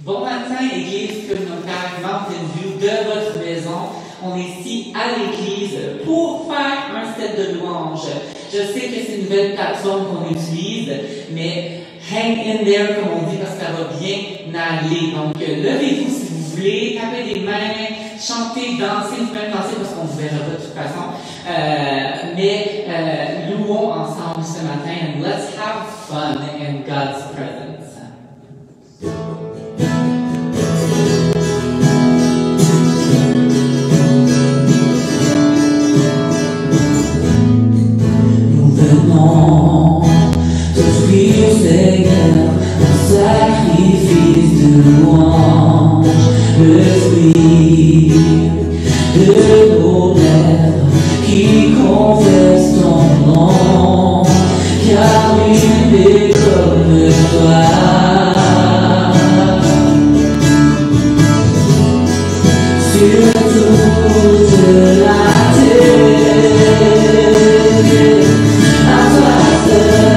Bon matin, Église communautaire Mountain View de votre maison. On est ici à l'Église pour faire un set de louanges. Je sais que c'est une nouvelle plateforme qu'on utilise, mais hang in there, comme on dit, parce que ça va bien aller. Donc, levez-vous si vous voulez, tapez des mains, chantez, dansez, vous pouvez même danser parce qu'on ne vous verra pas de toute façon. Mais louons ensemble ce matin and let's have fun in God's presence. Seigneur, un sacrifice de louange, le fruit de nos lèvres qui confesse ton nom, car il est comme toi. Sur toute la terre, à toi seul.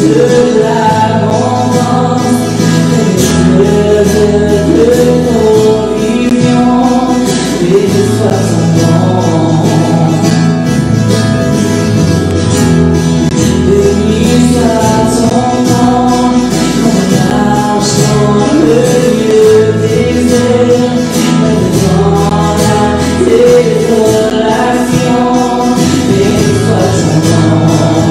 de l'abondance, de nos visions, et de sois ton nom. Béni soit ton nom, qu'on marche dans le lieu désert, dans la désolation, béni soit ton nom.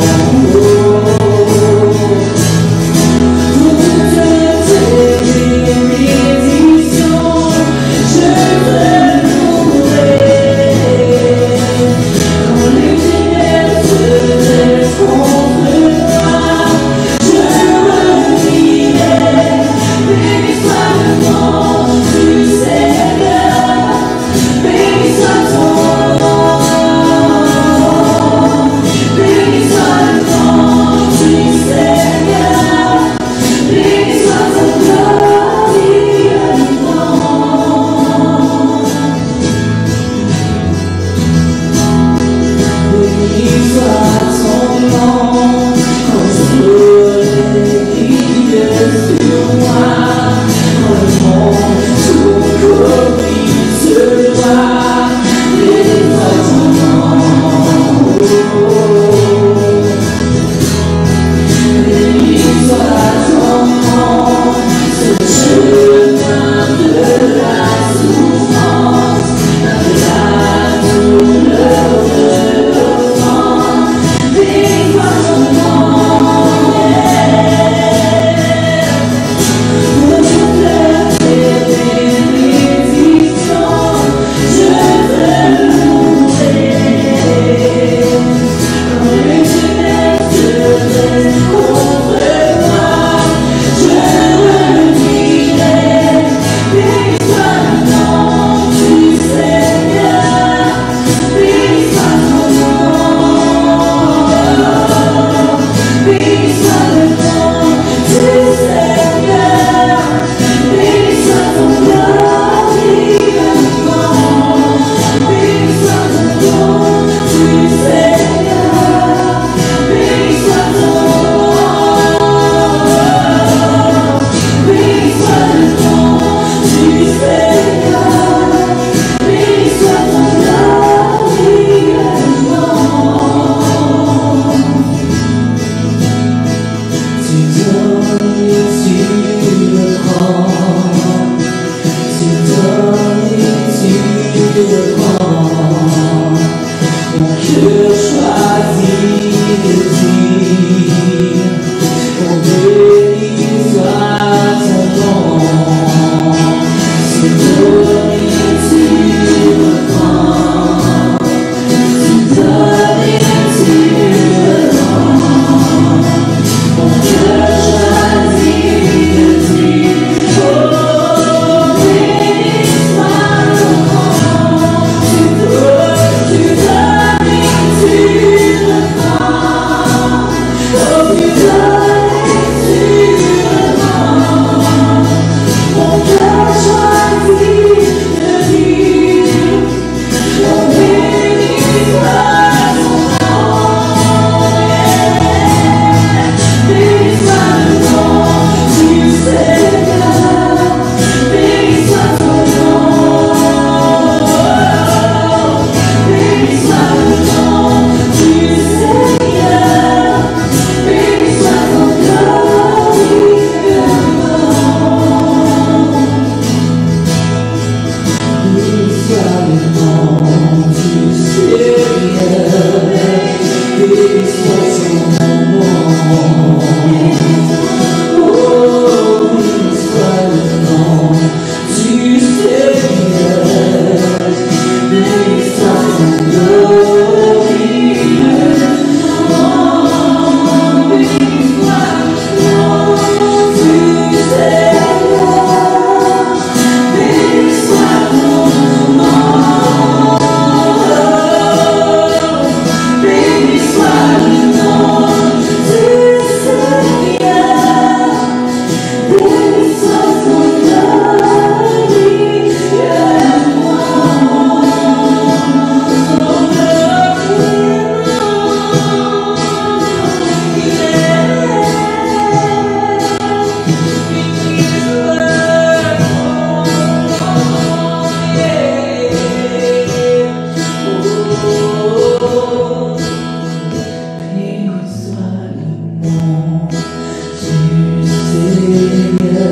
nom du Seigneur.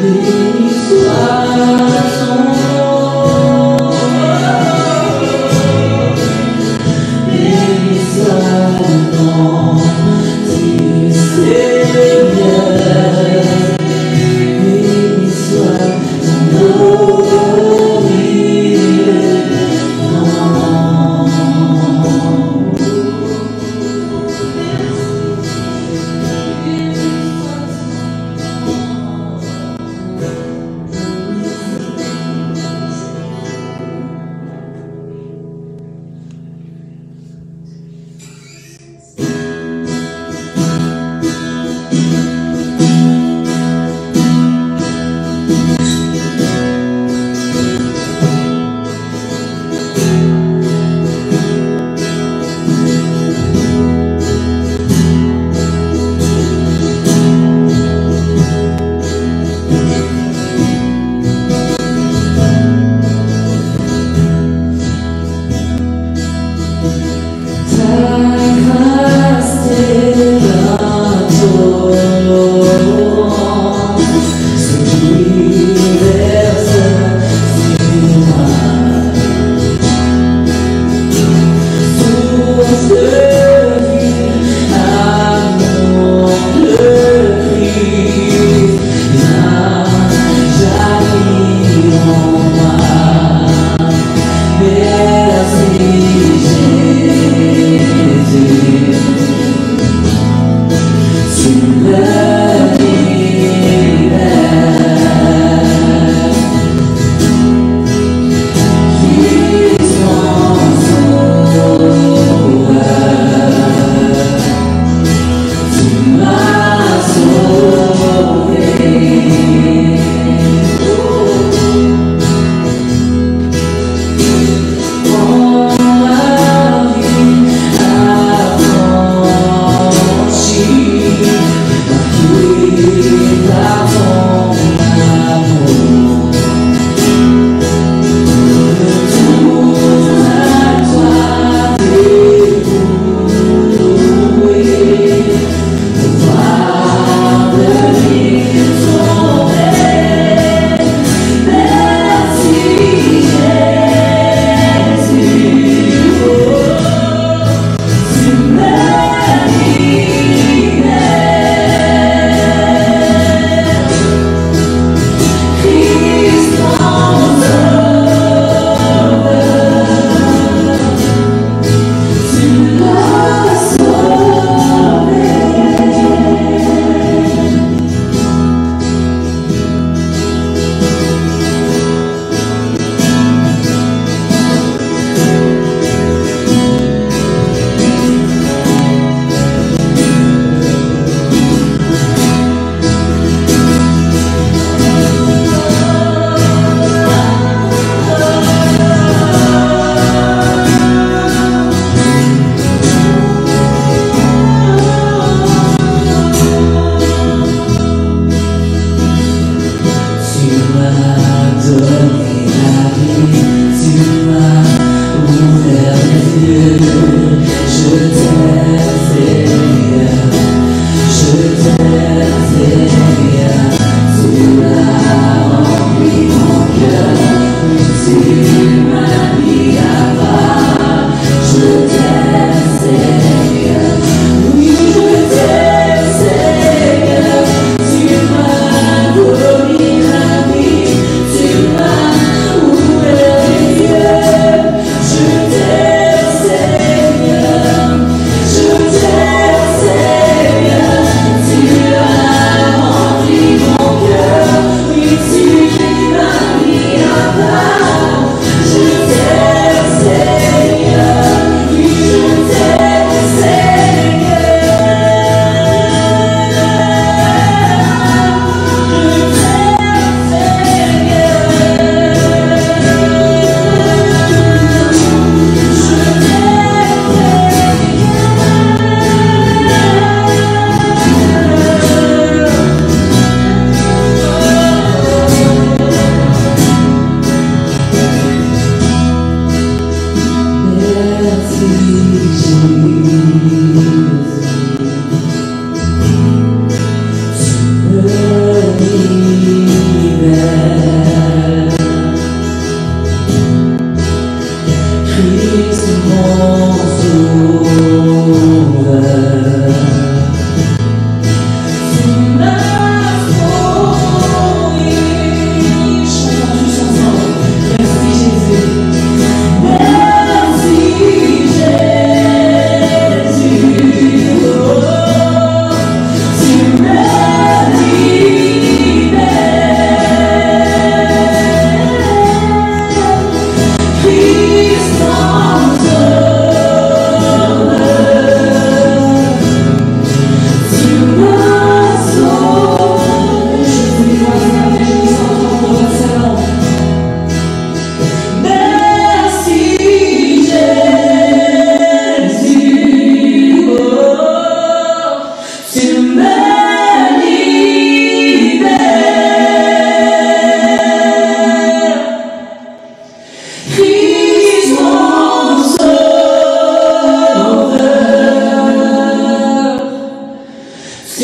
Béni soit son nom. Béni soit le nom du Seigneur. Béni soit ton glorieux nom.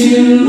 Toi,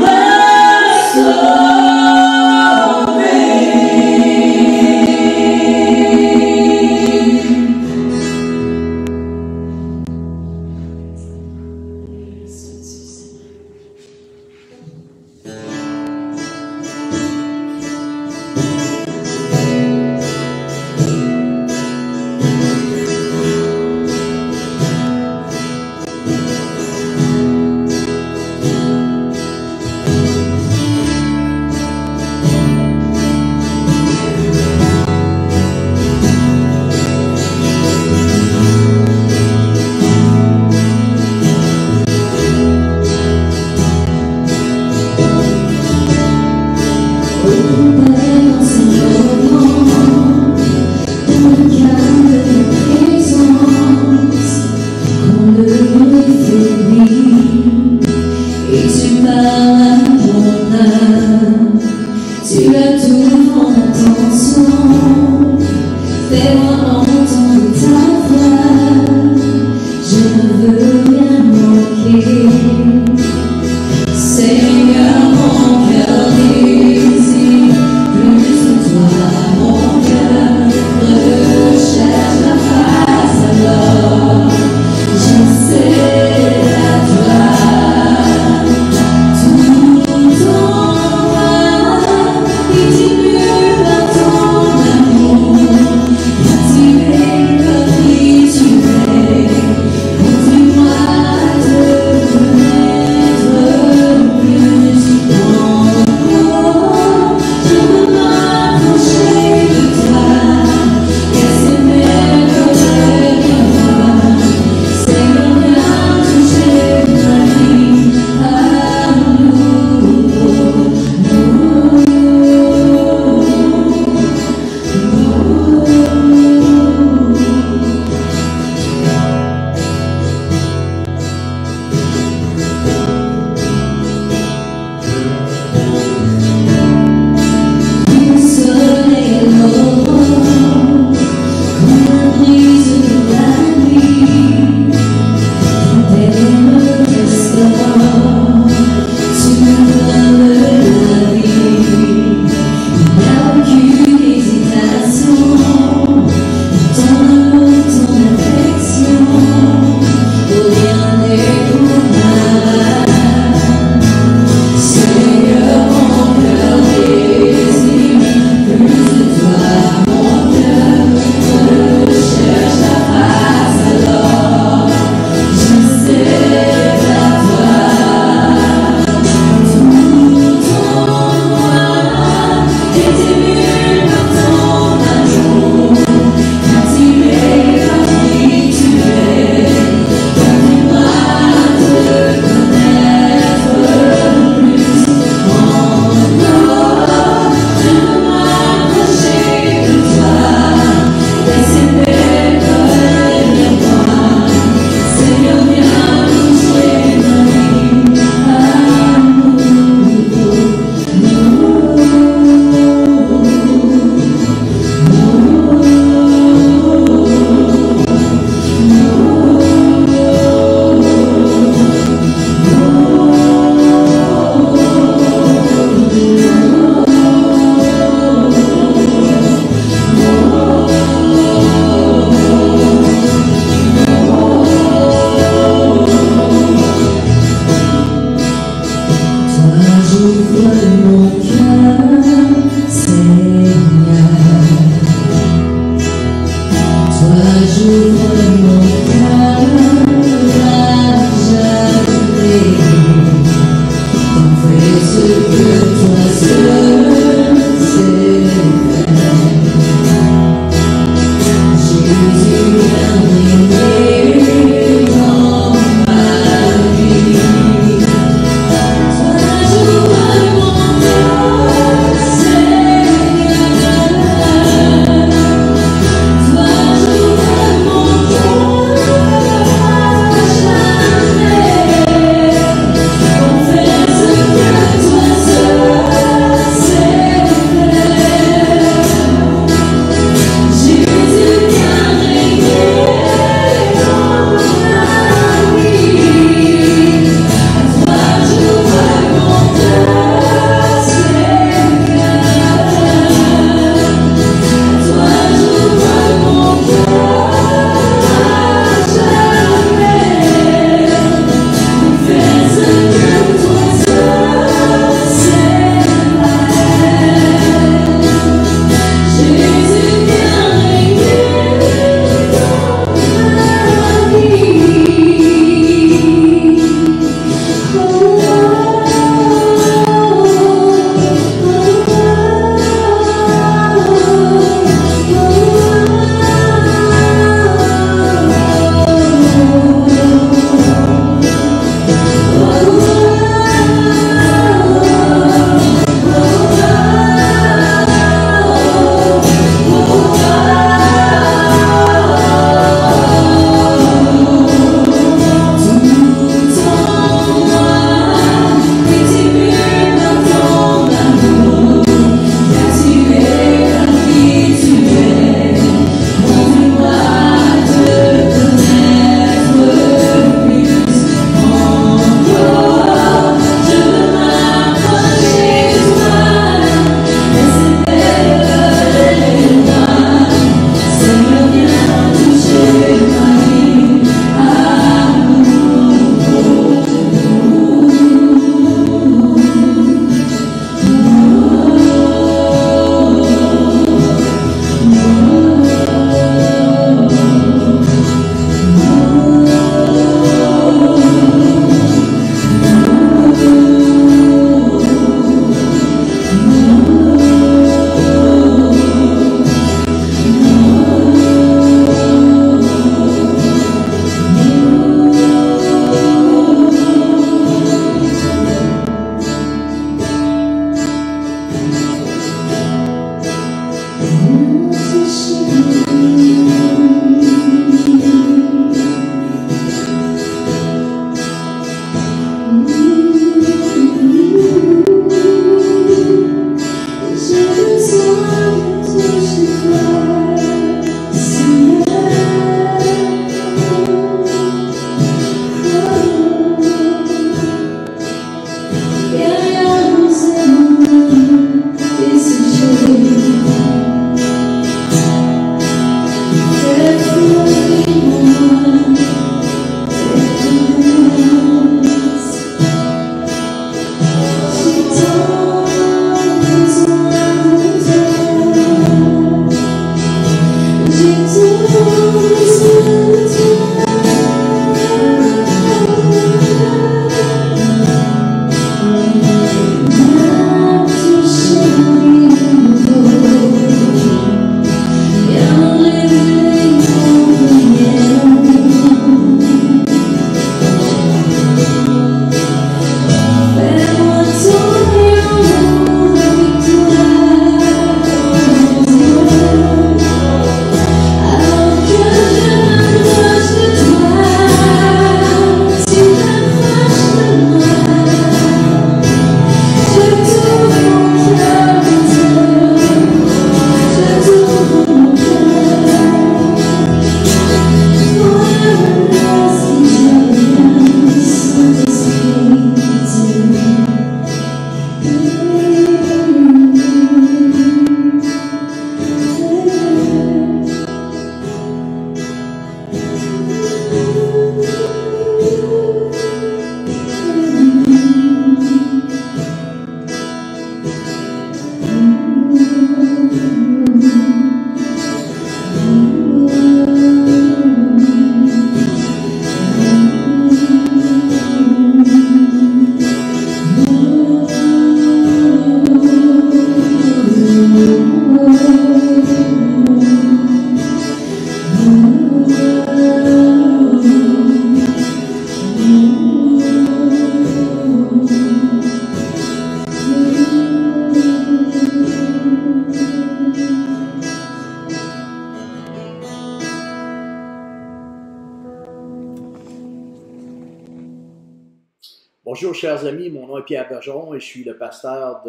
Bonjour chers amis, mon nom est Pierre Bergeron et je suis le pasteur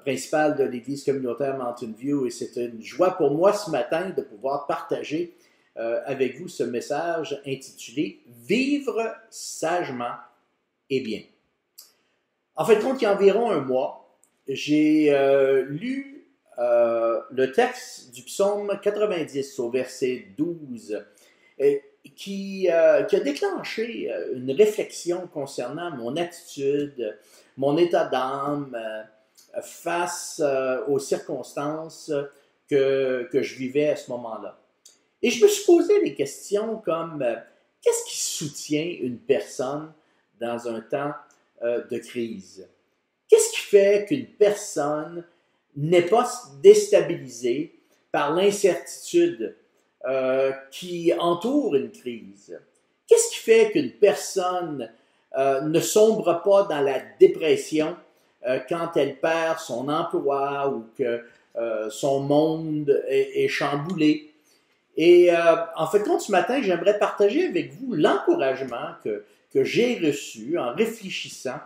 principal de l'Église communautaire Mountain View et c'est une joie pour moi ce matin de pouvoir partager avec vous ce message intitulé « Vivre sagement et bien ». En fait, il y a environ un mois, j'ai lu le texte du psaume 90 au verset 12 qui a déclenché une réflexion concernant mon attitude, mon état d'âme face aux circonstances que je vivais à ce moment-là. Et je me suis posé des questions comme qu'est-ce qui soutient une personne dans un temps de crise? Qu'est-ce qui fait qu'une personne n'est pas déstabilisée par l'incertitude qui entoure une crise? Qu'est-ce qui fait qu'une personne ne sombre pas dans la dépression quand elle perd son emploi ou que son monde est chamboulé? Et en fait, ce matin, j'aimerais partager avec vous l'encouragement que j'ai reçu en réfléchissant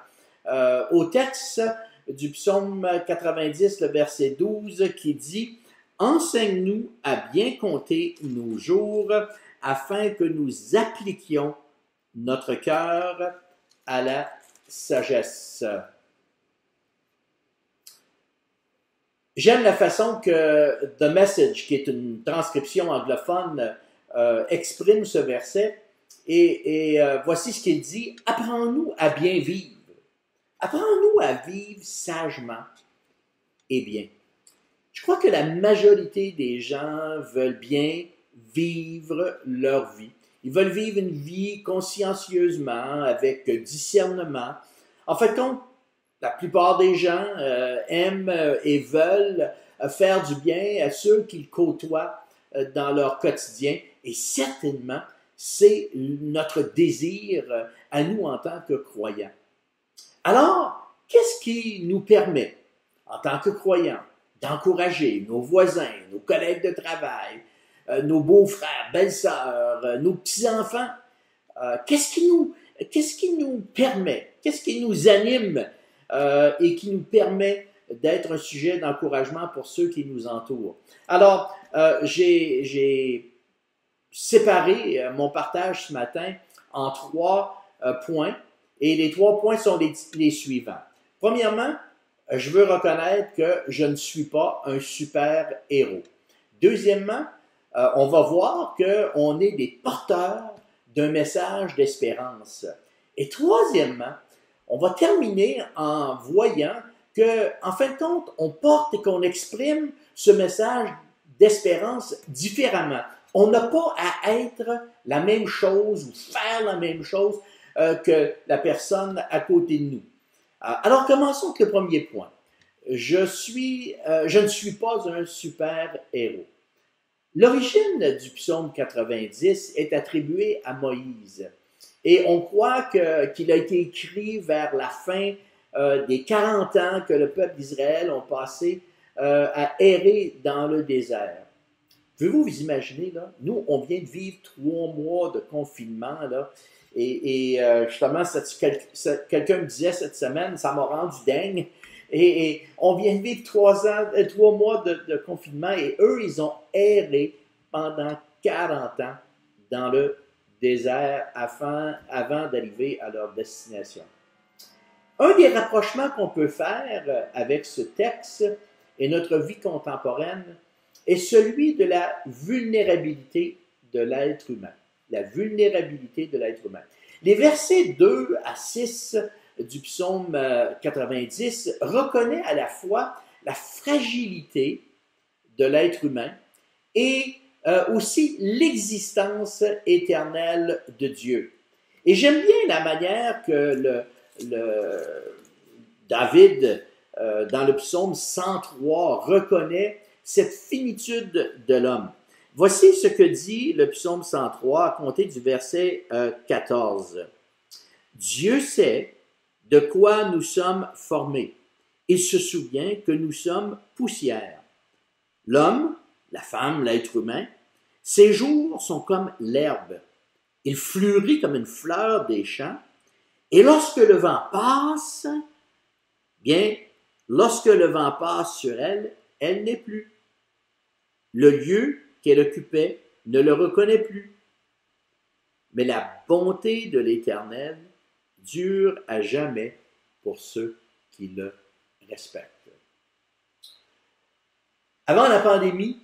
au texte du psaume 90, le verset 12, qui dit « Enseigne-nous à bien compter nos jours, afin que nous appliquions notre cœur à la sagesse. » J'aime la façon que The Message, qui est une transcription anglophone, exprime ce verset. Et voici ce qu'il dit. « Apprends-nous à bien vivre. Apprends-nous à vivre sagement et bien. » Je crois que la majorité des gens veulent bien vivre leur vie. Ils veulent vivre une vie consciencieusement, avec discernement. En fait, la plupart des gens aiment et veulent faire du bien à ceux qu'ils côtoient dans leur quotidien. Et certainement, c'est notre désir à nous en tant que croyants. Alors, qu'est-ce qui nous permet, en tant que croyants, d'encourager nos voisins, nos collègues de travail, nos beaux-frères, belles-sœurs, nos petits-enfants? Qu'est-ce qui nous permet, qu'est-ce qui nous anime et qui nous permet d'être un sujet d'encouragement pour ceux qui nous entourent? Alors, j'ai séparé mon partage ce matin en 3 points, et les 3 points sont les suivants. Premièrement, je veux reconnaître que je ne suis pas un super-héros. Deuxièmement, on va voir qu'on est des porteurs d'un message d'espérance. Et troisièmement, on va terminer en voyant qu'en fin de compte, on porte et qu'on exprime ce message d'espérance différemment. On n'a pas à être la même chose ou faire la même chose que la personne à côté de nous. Alors, commençons avec le premier point. Je ne suis pas un super-héros. L'origine du psaume 90 est attribuée à Moïse. Et on croit qu'il a été écrit vers la fin des 40 ans que le peuple d'Israël ont passé à errer dans le désert. Pouvez-vous vous imaginer, là? Nous, on vient de vivre 3 mois de confinement, là, et justement, quelqu'un me disait cette semaine, ça m'a rendu dingue, et on vient de vivre 3 mois de confinement, et eux, ils ont erré pendant 40 ans dans le désert avant d'arriver à leur destination. Un des rapprochements qu'on peut faire avec ce texte et notre vie contemporaine est celui de la vulnérabilité de l'être humain. La vulnérabilité de l'être humain. Les versets 2 à 6 du psaume 90 reconnaît à la fois la fragilité de l'être humain et aussi l'existence éternelle de Dieu. Et j'aime bien la manière que David, dans le psaume 103, reconnaît cette finitude de l'homme. Voici ce que dit le psaume 103 à compter du verset 14. « Dieu sait de quoi nous sommes formés. Il se souvient que nous sommes poussière. L'homme, la femme, l'être humain, ses jours sont comme l'herbe. Il fleurit comme une fleur des champs Et lorsque le vent passe, bien, lorsque le vent passe sur elle, elle n'est plus. Le lieu qu'elle occupait ne le reconnaît plus. Mais la bonté de l'Éternel dure à jamais pour ceux qui le respectent. Avant la pandémie,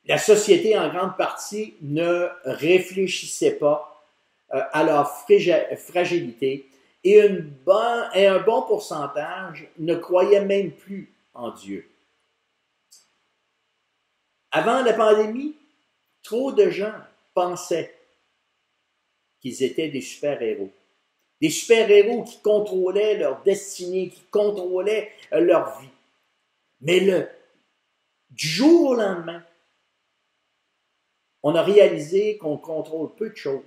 la société en grande partie ne réfléchissait pas à leur fragilité et un bon pourcentage ne croyait même plus en Dieu. Avant la pandémie, trop de gens pensaient qu'ils étaient des super-héros. Des super-héros qui contrôlaient leur destinée, qui contrôlaient leur vie. Mais du jour au lendemain, on a réalisé qu'on contrôle peu de choses.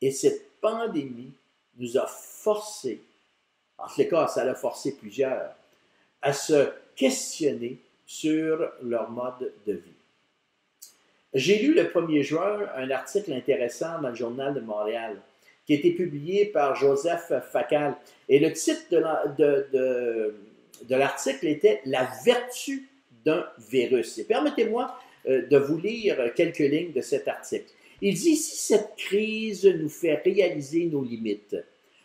Et cette pandémie nous a forcé, en tous les cas, ça l'a forcé plusieurs, à se questionner sur leur mode de vie. J'ai lu le 1er juin un article intéressant dans le Journal de Montréal qui a été publié par Joseph Facal. Et le titre de l'article était « La vertu d'un virus ». Et permettez-moi de vous lire quelques lignes de cet article. Il dit « Si cette crise nous fait réaliser nos limites,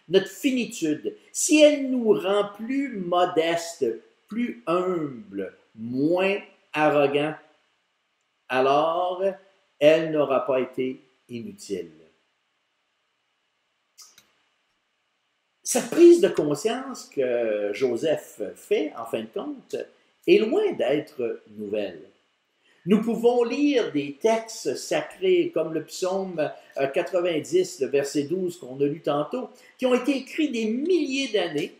notre finitude, si elle nous rend plus modestes, plus humbles, moins arrogants, alors elle n'aura pas été inutile. » Cette prise de conscience que Joseph fait, en fin de compte, est loin d'être nouvelle. Nous pouvons lire des textes sacrés comme le psaume 90, le verset 12 qu'on a lu tantôt, qui ont été écrits des milliers d'années,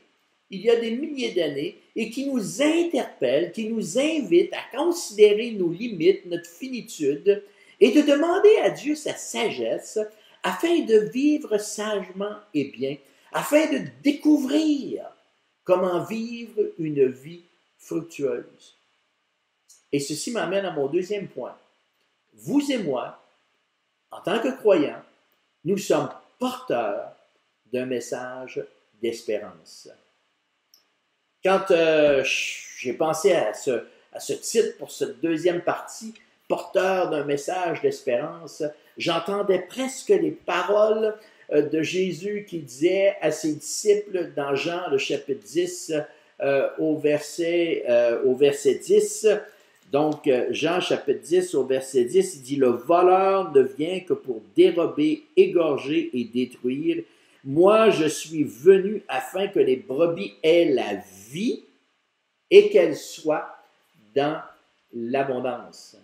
il y a des milliers d'années, et qui nous interpellent, qui nous invitent à considérer nos limites, notre finitude, et de demander à Dieu sa sagesse afin de vivre sagement et bien, afin de découvrir comment vivre une vie fructueuse. Et ceci m'amène à mon deuxième point. Vous et moi, en tant que croyants, nous sommes porteurs d'un message d'espérance. Quand j'ai pensé à ce titre pour cette deuxième partie, porteur d'un message d'espérance, j'entendais presque les paroles de Jésus qui disait à ses disciples dans Jean, le chapitre 10, au verset 10, donc Jean, chapitre 10, au verset 10, il dit « Le voleur ne vient que pour dérober, égorger et détruire. Moi, je suis venu afin que les brebis aient la vie et qu'elles soient dans l'abondance. »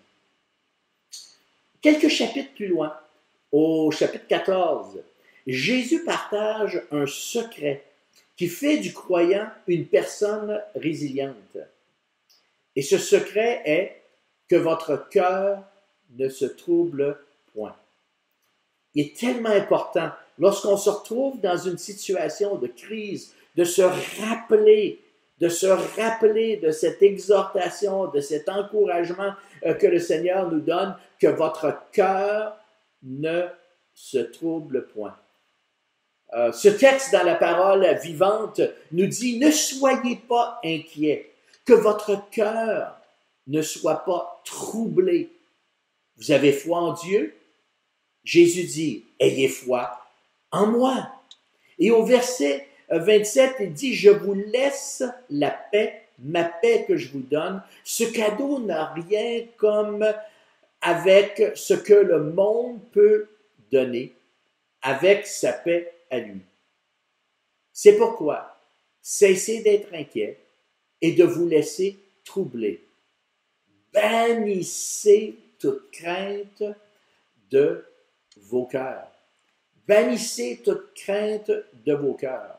Quelques chapitres plus loin, au chapitre 14, Jésus partage un secret qui fait du croyant une personne résiliente. Et ce secret est que votre cœur ne se trouble point. Il est tellement important, lorsqu'on se retrouve dans une situation de crise, de se rappeler de cette exhortation, de cet encouragement que le Seigneur nous donne, que votre cœur ne se trouble point. Ce texte dans la parole vivante nous dit « Ne soyez pas inquiets, que votre cœur ne soit pas troublé. Vous avez foi en Dieu? » Jésus dit « Ayez foi en moi. » Et au verset 27, il dit « Je vous laisse la paix, ma paix que je vous donne. Ce cadeau n'a rien comme avec ce que le monde peut donner, avec sa paix à lui. » C'est pourquoi cessez d'être inquiets et de vous laisser troubler. Bannissez toute crainte de vos cœurs. Bannissez toute crainte de vos cœurs.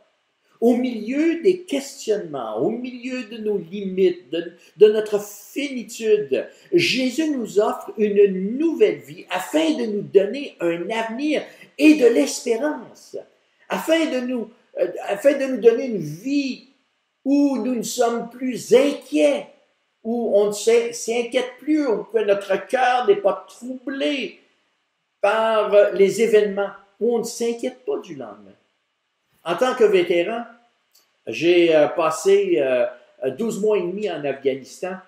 Au milieu des questionnements, au milieu de nos limites, de notre finitude, Jésus nous offre une nouvelle vie afin de nous donner un avenir et de l'espérance, afin de nous donner une vie où nous ne sommes plus inquiets, où on ne s'y inquiète plus, où notre cœur n'est pas troublé par les événements, où on ne s'inquiète pas du lendemain. En tant que vétéran, j'ai passé 12 mois et demi en Afghanistan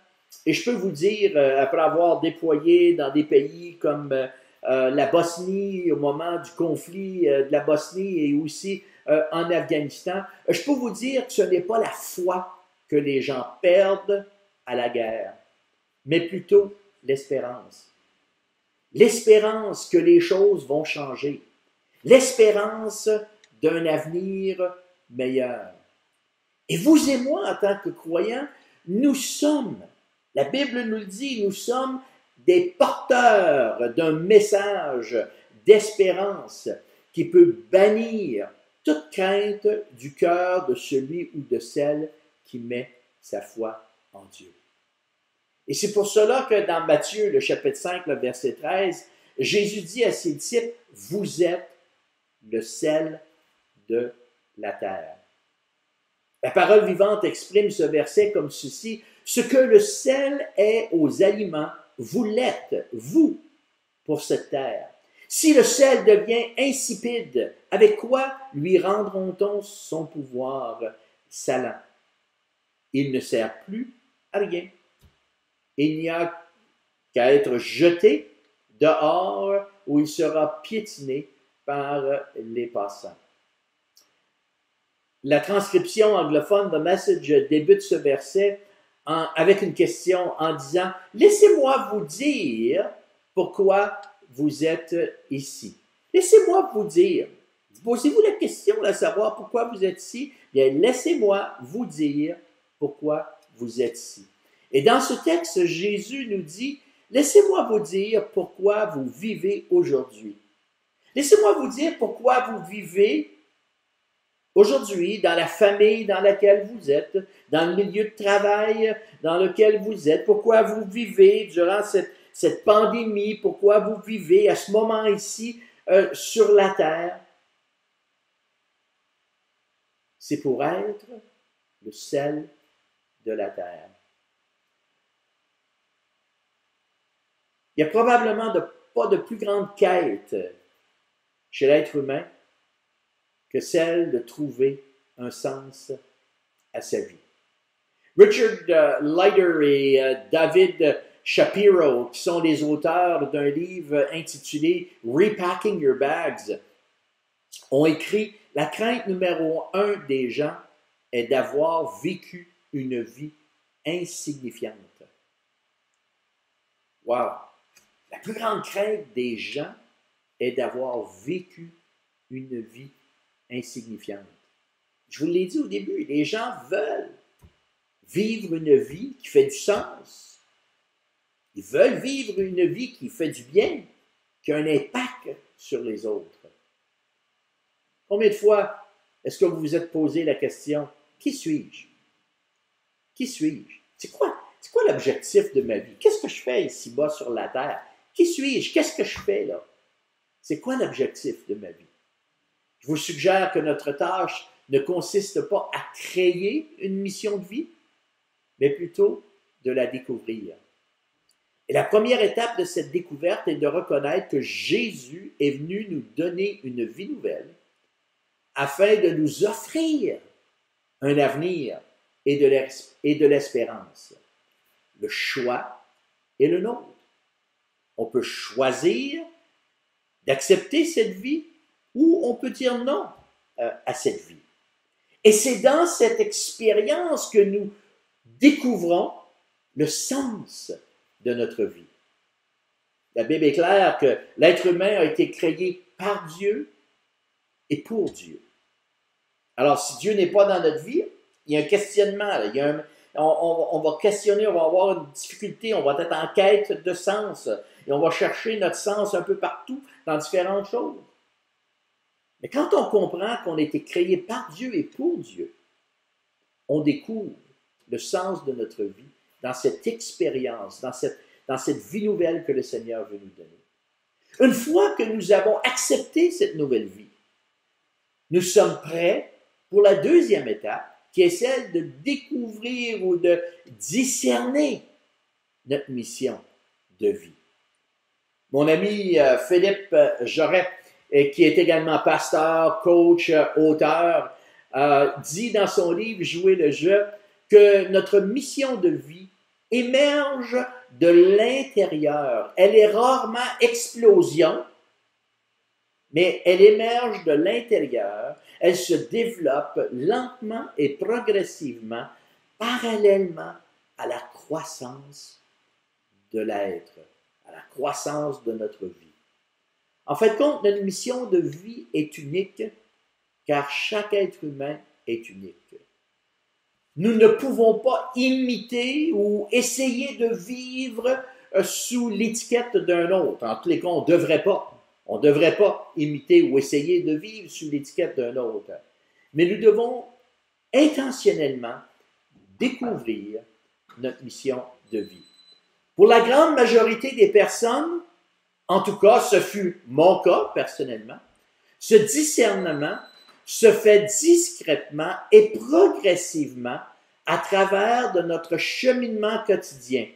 et je peux vous dire, après avoir déployé dans des pays comme la Bosnie au moment du conflit de la Bosnie et aussi en Afghanistan, je peux vous dire que ce n'est pas la foi que les gens perdent à la guerre, mais plutôt l'espérance. L'espérance que les choses vont changer. L'espérance d'un avenir meilleur. Et vous et moi, en tant que croyants, nous sommes, la Bible nous le dit, nous sommes des porteurs d'un message d'espérance qui peut bannir toute crainte du cœur de celui ou de celle qui met sa foi en Dieu. Et c'est pour cela que dans Matthieu, le chapitre 5, le verset 13, Jésus dit à ses disciples, « Vous êtes le sel de la terre. » La parole vivante exprime ce verset comme ceci, « Ce que le sel est aux aliments, vous l'êtes, vous, pour cette terre. Si le sel devient insipide, avec quoi lui rendront-on son pouvoir salant? Il ne sert plus à rien. Il n'y a qu'à être jeté dehors où il sera piétiné par les passants. » La transcription anglophone de Message débute ce verset avec une question en disant « Laissez-moi vous dire pourquoi vous êtes ici. » Laissez-moi vous dire. Posez-vous la question de savoir pourquoi vous êtes ici. Bien, laissez-moi vous dire pourquoi vous êtes ici. Et dans ce texte, Jésus nous dit « Laissez-moi vous dire pourquoi vous vivez aujourd'hui. Laissez-moi vous dire pourquoi vous vivez aujourd'hui dans la famille dans laquelle vous êtes, dans le milieu de travail dans lequel vous êtes, pourquoi vous vivez durant cette pandémie, pourquoi vous vivez à ce moment ici sur la terre. C'est pour être le sel de la terre. Il n'y a probablement pas de plus grande quête chez l'être humain que celle de trouver un sens à sa vie. Richard Leider et David Shapiro, qui sont les auteurs d'un livre intitulé « Repacking Your Bags », ont écrit « La crainte numéro 1 des gens est d'avoir vécu une vie insignifiante. » Wow! La plus grande crainte des gens est d'avoir vécu une vie insignifiante. Je vous l'ai dit au début, les gens veulent vivre une vie qui fait du sens. Ils veulent vivre une vie qui fait du bien, qui a un impact sur les autres. Combien de fois est-ce que vous vous êtes posé la question, qui suis-je? Qui suis-je? C'est quoi l'objectif de ma vie? Qu'est-ce que je fais ici-bas sur la terre? Qui suis-je? Qu'est-ce que je fais là? C'est quoi l'objectif de ma vie? Je vous suggère que notre tâche ne consiste pas à créer une mission de vie, mais plutôt de la découvrir. Et la première étape de cette découverte est de reconnaître que Jésus est venu nous donner une vie nouvelle afin de nous offrir un avenir et de l'espérance. Le choix est le nôtre. On peut choisir d'accepter cette vie ou on peut dire non à cette vie. Et c'est dans cette expérience que nous découvrons le sens de notre vie. La Bible est claire que l'être humain a été créé par Dieu et pour Dieu. Alors, si Dieu n'est pas dans notre vie, il y a un questionnement. On va questionner, on va avoir une difficulté, on va être en quête de sens. Et on va chercher notre sens un peu partout, dans différentes choses. Mais quand on comprend qu'on a été créé par Dieu et pour Dieu, on découvre le sens de notre vie dans cette expérience, dans cette vie nouvelle que le Seigneur veut nous donner. Une fois que nous avons accepté cette nouvelle vie, nous sommes prêts pour la deuxième étape, qui est celle de découvrir ou de discerner notre mission de vie. Mon ami Philippe Joret et qui est également pasteur, coach, auteur, dit dans son livre Jouer le jeu que notre mission de vie émerge de l'intérieur. Elle est rarement explosion, mais elle émerge de l'intérieur. Elle se développe lentement et progressivement, parallèlement à la croissance de l'être, à la croissance de notre vie. En fait, compte, notre mission de vie est unique, car chaque être humain est unique. Nous ne pouvons pas imiter ou essayer de vivre sous l'étiquette d'un autre. En tous les cas, on ne devrait pas. On ne devrait pas imiter ou essayer de vivre sous l'étiquette d'un autre. Mais nous devons intentionnellement découvrir notre mission de vie. Pour la grande majorité des personnes, en tout cas, ce fut mon cas personnellement, ce discernement se fait discrètement et progressivement à travers de notre cheminement quotidien,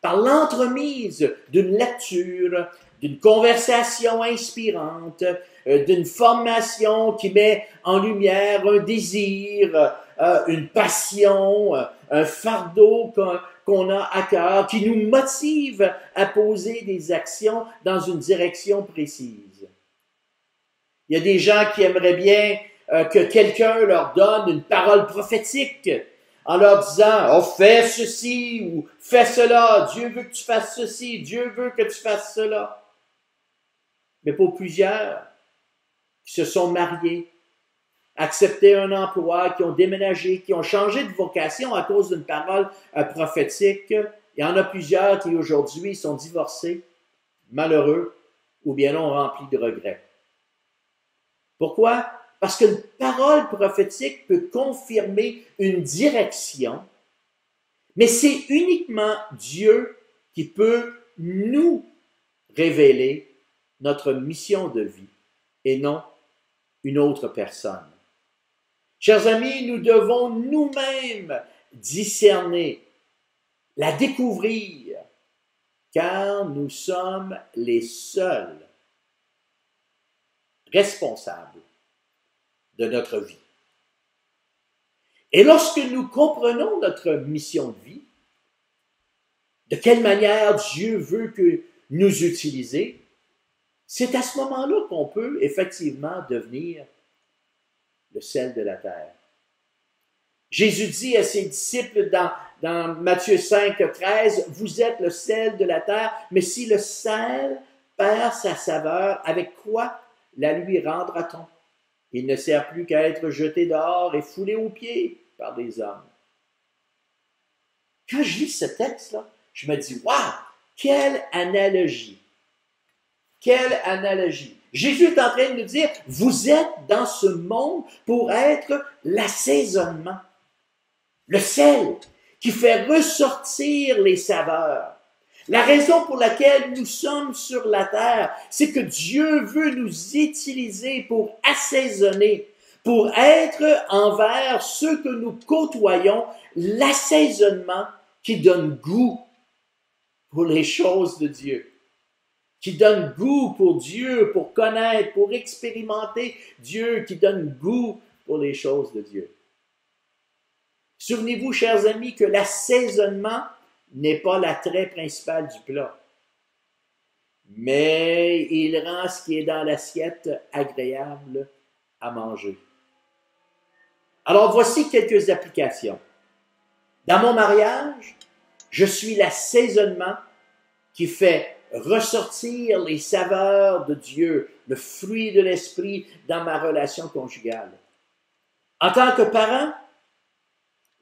par l'entremise d'une lecture, d'une conversation inspirante, d'une formation qui met en lumière un désir, une passion, un fardeau qu'on a à cœur, qui nous motive à poser des actions dans une direction précise. Il y a des gens qui aimeraient bien que quelqu'un leur donne une parole prophétique en leur disant « Oh, fais ceci » ou « Fais cela, Dieu veut que tu fasses ceci, Dieu veut que tu fasses cela. » Mais pour plusieurs qui se sont mariés, accepté un emploi, qui ont déménagé, qui ont changé de vocation à cause d'une parole prophétique, il y en a plusieurs qui aujourd'hui sont divorcés, malheureux, ou bien non remplis de regrets. Pourquoi? Parce qu'une parole prophétique peut confirmer une direction, mais c'est uniquement Dieu qui peut nous révéler notre mission de vie et non une autre personne. Chers amis, nous devons nous-mêmes discerner, la découvrir, car nous sommes les seuls responsables de notre vie. Et lorsque nous comprenons notre mission de vie, de quelle manière Dieu veut que nous utiliser, c'est à ce moment-là qu'on peut effectivement devenir le sel de la terre. Jésus dit à ses disciples dans Matthieu 5, 13, « Vous êtes le sel de la terre, mais si le sel perd sa saveur, avec quoi la lui rendra-t-on? Il ne sert plus qu'à être jeté dehors et foulé aux pieds par des hommes. » Quand je lis ce texte-là, je me dis, « Waouh! Quelle analogie! Quelle analogie! » Jésus est en train de nous dire, vous êtes dans ce monde pour être l'assaisonnement, le sel qui fait ressortir les saveurs. La raison pour laquelle nous sommes sur la terre, c'est que Dieu veut nous utiliser pour assaisonner, pour être envers ceux que nous côtoyons, l'assaisonnement qui donne goût pour les choses de Dieu, qui donne goût pour Dieu, pour connaître, pour expérimenter Dieu, qui donne goût pour les choses de Dieu. Souvenez-vous, chers amis, que l'assaisonnement n'est pas l'attrait principal du plat, mais il rend ce qui est dans l'assiette agréable à manger. Alors, voici quelques applications. Dans mon mariage, je suis l'assaisonnement qui fait ressortir les saveurs de Dieu, le fruit de l'esprit dans ma relation conjugale. En tant que parent,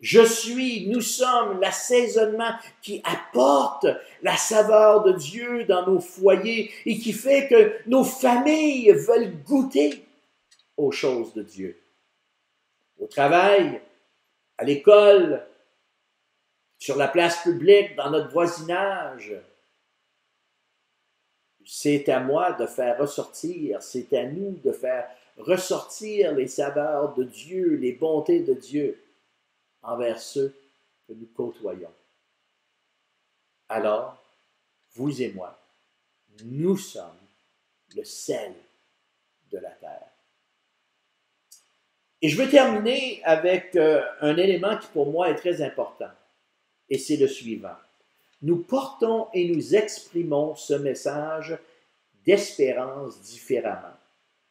nous sommes l'assaisonnement qui apporte la saveur de Dieu dans nos foyers et qui fait que nos familles veulent goûter aux choses de Dieu. Au travail, à l'école, sur la place publique, dans notre voisinage, c'est à moi de faire ressortir, c'est à nous de faire ressortir les saveurs de Dieu, les bontés de Dieu envers ceux que nous côtoyons. Alors, vous et moi, nous sommes le sel de la terre. Et je veux terminer avec un élément qui pour moi est très important, et c'est le suivant. Nous portons et nous exprimons ce message d'espérance différemment.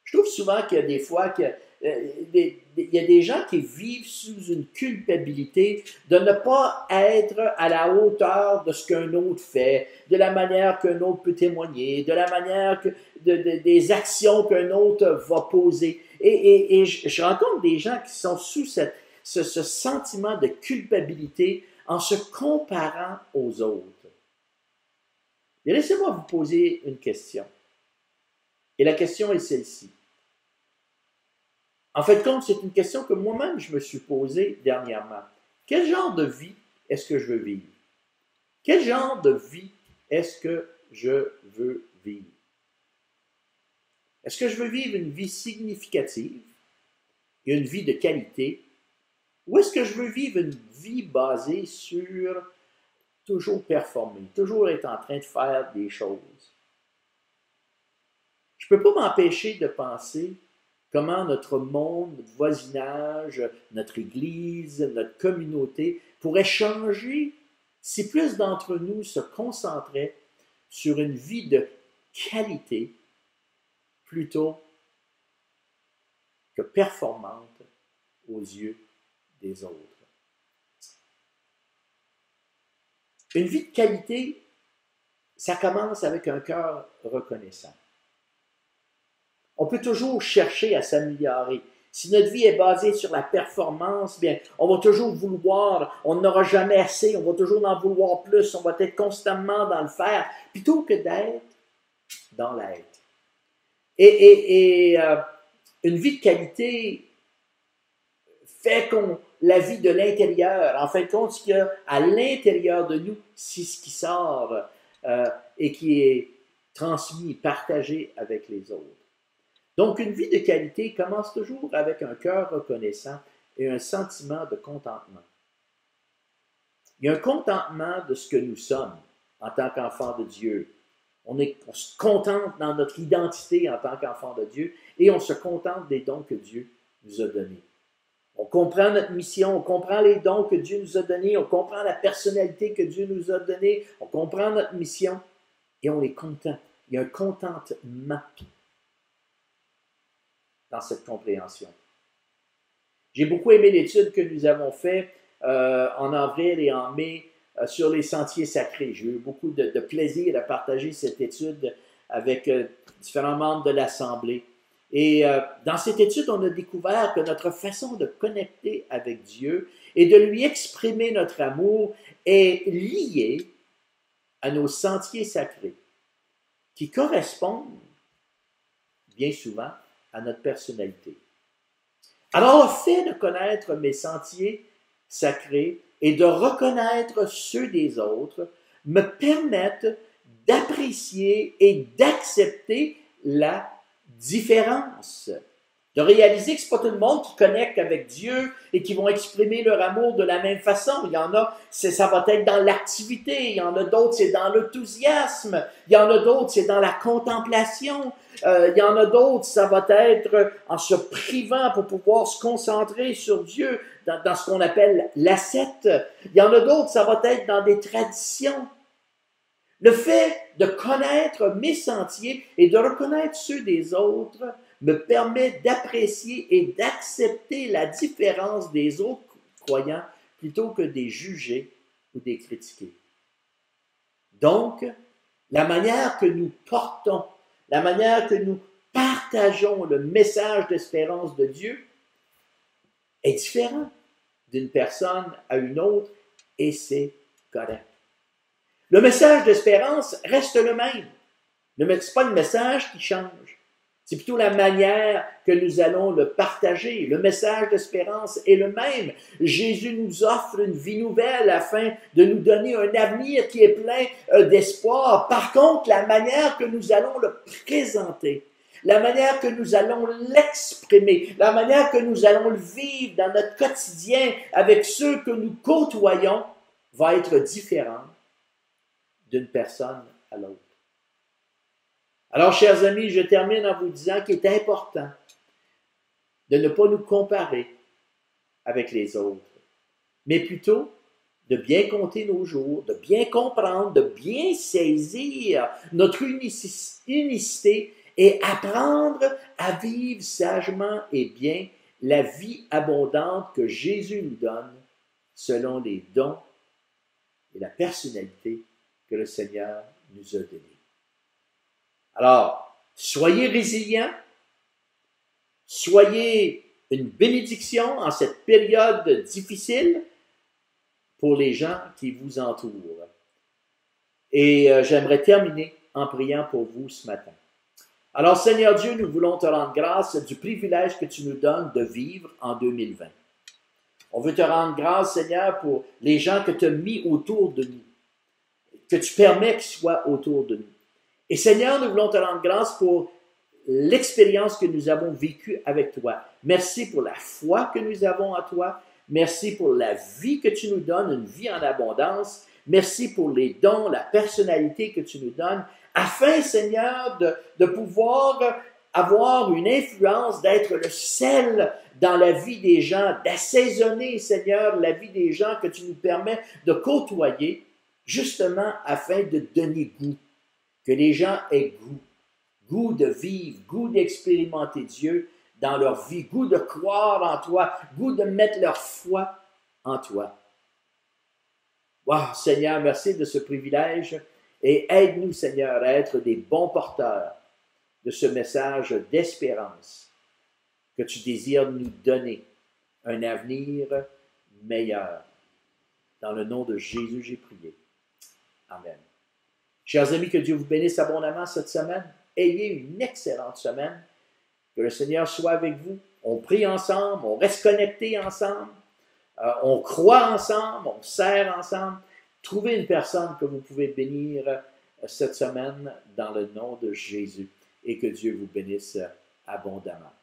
Je trouve souvent qu'il y a des fois que il y a des gens qui vivent sous une culpabilité de ne pas être à la hauteur de ce qu'un autre fait, de la manière qu'un autre peut témoigner, de la manière des actions qu'un autre va poser. Et je rencontre des gens qui sont sous ce sentiment de culpabilité en se comparant aux autres. Et laissez-moi vous poser une question. Et la question est celle-ci. En fait, compte, c'est une question que moi-même je me suis posée dernièrement. Quel genre de vie est-ce que je veux vivre? Quel genre de vie est-ce que je veux vivre? Est-ce que je veux vivre une vie significative et une vie de qualité? Ou est-ce que je veux vivre une vie basée sur toujours performer, toujours être en train de faire des choses? Je ne peux pas m'empêcher de penser comment notre monde, notre voisinage, notre Église, notre communauté pourrait changer si plus d'entre nous se concentraient sur une vie de qualité plutôt que performante aux yeux des autres. Une vie de qualité, ça commence avec un cœur reconnaissant. On peut toujours chercher à s'améliorer. Si notre vie est basée sur la performance, bien, on va toujours vouloir, on n'aura jamais assez, on va toujours en vouloir plus, on va être constamment dans le faire, plutôt que d'être dans l'être. Une vie de qualité fait qu'on la vie de l'intérieur. En fin de compte, ce qu'il y a à l'intérieur de nous, c'est ce qui sort et qui est transmis, partagé avec les autres. Donc, une vie de qualité commence toujours avec un cœur reconnaissant et un sentiment de contentement. Il y a un contentement de ce que nous sommes en tant qu'enfants de Dieu. On se contente dans notre identité en tant qu'enfants de Dieu et on se contente des dons que Dieu nous a donnés. On comprend notre mission, on comprend les dons que Dieu nous a donnés, on comprend la personnalité que Dieu nous a donnée, on comprend notre mission et on est content. Il y a un contentement dans cette compréhension. J'ai beaucoup aimé l'étude que nous avons faite en avril et en mai sur les sentiers sacrés. J'ai eu beaucoup de plaisir à partager cette étude avec différents membres de l'Assemblée. Et dans cette étude, on a découvert que notre façon de connecter avec Dieu et de lui exprimer notre amour est liée à nos sentiers sacrés, qui correspondent bien souvent à notre personnalité. Alors, le fait de connaître mes sentiers sacrés et de reconnaître ceux des autres me permettent d'apprécier et d'accepter la différence. De réaliser que ce n'est pas tout le monde qui connecte avec Dieu et qui vont exprimer leur amour de la même façon. Il y en a, ça va être dans l'activité. Il y en a d'autres, c'est dans l'enthousiasme. Il y en a d'autres, c'est dans la contemplation. Il y en a d'autres, ça va être en se privant pour pouvoir se concentrer sur Dieu dans ce qu'on appelle l'ascète. Il y en a d'autres, ça va être dans des traditions. Le fait de connaître mes sentiers et de reconnaître ceux des autres me permet d'apprécier et d'accepter la différence des autres croyants plutôt que de les juger ou de les critiquer. Donc, la manière que nous portons, la manière que nous partageons le message d'espérance de Dieu est différente d'une personne à une autre et c'est correct. Le message d'espérance reste le même. Ce n'est pas le message qui change. C'est plutôt la manière que nous allons le partager. Le message d'espérance est le même. Jésus nous offre une vie nouvelle afin de nous donner un avenir qui est plein d'espoir. Par contre, la manière que nous allons le présenter, la manière que nous allons l'exprimer, la manière que nous allons le vivre dans notre quotidien avec ceux que nous côtoyons va être différente d'une personne à l'autre. Alors, chers amis, je termine en vous disant qu'il est important de ne pas nous comparer avec les autres, mais plutôt de bien compter nos jours, de bien comprendre, de bien saisir notre unicité et apprendre à vivre sagement et bien la vie abondante que Jésus nous donne selon les dons et la personnalité que le Seigneur nous a donnés. Alors, soyez résilients, soyez une bénédiction en cette période difficile pour les gens qui vous entourent. Et j'aimerais terminer en priant pour vous ce matin. Alors, Seigneur Dieu, nous voulons te rendre grâce du privilège que tu nous donnes de vivre en 2020. On veut te rendre grâce, Seigneur, pour les gens que tu as mis autour de nous, que tu permets qu'ils soient autour de nous. Et Seigneur, nous voulons te rendre grâce pour l'expérience que nous avons vécue avec toi. Merci pour la foi que nous avons en toi. Merci pour la vie que tu nous donnes, une vie en abondance. Merci pour les dons, la personnalité que tu nous donnes, afin, Seigneur, de pouvoir avoir une influence, d'être le sel dans la vie des gens, d'assaisonner, Seigneur, la vie des gens que tu nous permets de côtoyer, justement afin de donner goût, que les gens aient goût, goût de vivre, goût d'expérimenter Dieu dans leur vie, goût de croire en toi, goût de mettre leur foi en toi. Wow, Seigneur, merci de ce privilège et aide-nous, Seigneur, à être des bons porteurs de ce message d'espérance que tu désires nous donner, un avenir meilleur. Dans le nom de Jésus, j'ai prié. Amen. Chers amis, que Dieu vous bénisse abondamment cette semaine. Ayez une excellente semaine. Que le Seigneur soit avec vous. On prie ensemble, on reste connectés ensemble, on croit ensemble, on sert ensemble. Trouvez une personne que vous pouvez bénir cette semaine dans le nom de Jésus et que Dieu vous bénisse abondamment.